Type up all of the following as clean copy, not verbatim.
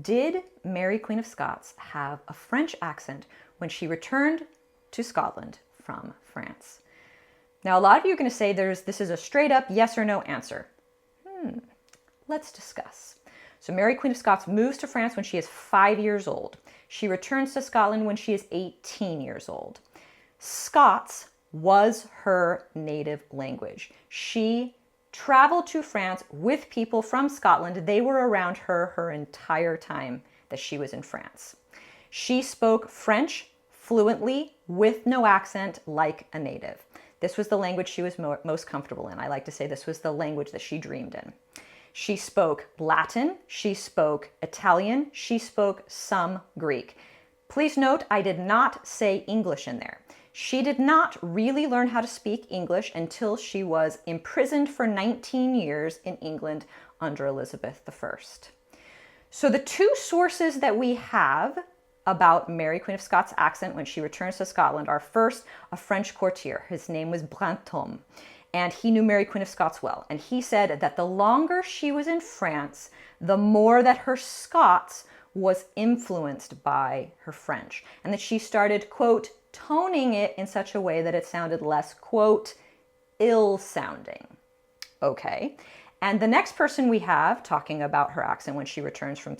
did Mary Queen of Scots have a French accent when she returned to Scotland from France? Now, a lot of you are going to say this is a straight up yes or no answer. Let's discuss. So Mary Queen of Scots moves to France when she is 5 years old. She returns to Scotland when she is 18 years old. Scots was her native language. She traveled to France with people from Scotland. They were around her entire time that she was in France. She spoke French fluently with no accent like a native. This was the language she was most comfortable in. I like to say this was the language that she dreamed in. She spoke Latin, she spoke Italian, she spoke some Greek. Please note, I did not say English in there. She did not really learn how to speak English until she was imprisoned for 19 years in England under Elizabeth I. So the two sources that we have about Mary Queen of Scots' accent when she returns to Scotland are first a French courtier. His name was Brantôme, and he knew Mary Queen of Scots well. And he said that the longer she was in France, the more that her Scots was influenced by her French, and that she started, quote, toning it in such a way that it sounded less, quote, ill-sounding. Okay. And the next person we have talking about her accent when she returns from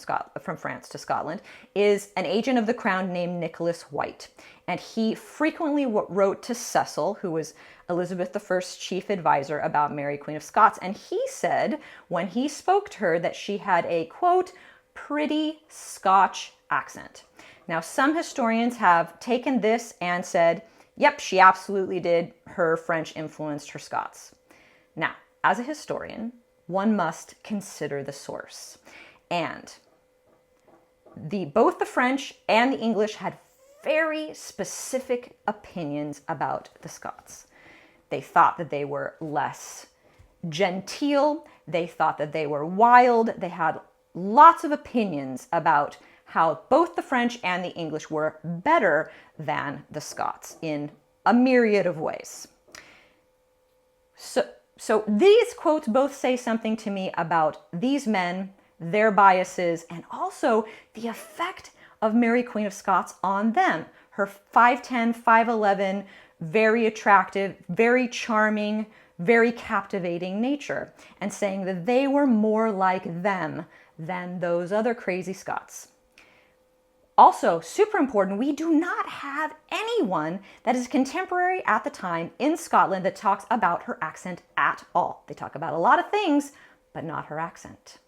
France to Scotland is an agent of the crown named Nicholas White. And he frequently wrote to Cecil, who was Elizabeth I's chief advisor, about Mary Queen of Scots. And he said when he spoke to her that she had a, quote, pretty Scotch accent. Now, some historians have taken this and said, yep, she absolutely did. Her French influenced her Scots. Now, as a historian, one must consider the source. And both the French and the English had very specific opinions about the Scots. They thought that they were less genteel. They thought that they were wild. They had lots of opinions about how both the French and the English were better than the Scots in a myriad of ways. So these quotes both say something to me about these men, their biases, and also the effect of Mary Queen of Scots on them. Her 5'10", 5'11", very attractive, very charming, very captivating nature, and saying that they were more like them than those other crazy Scots. Also, super important, we do not have anyone that is contemporary at the time in Scotland that talks about her accent at all. They talk about a lot of things, but not her accent.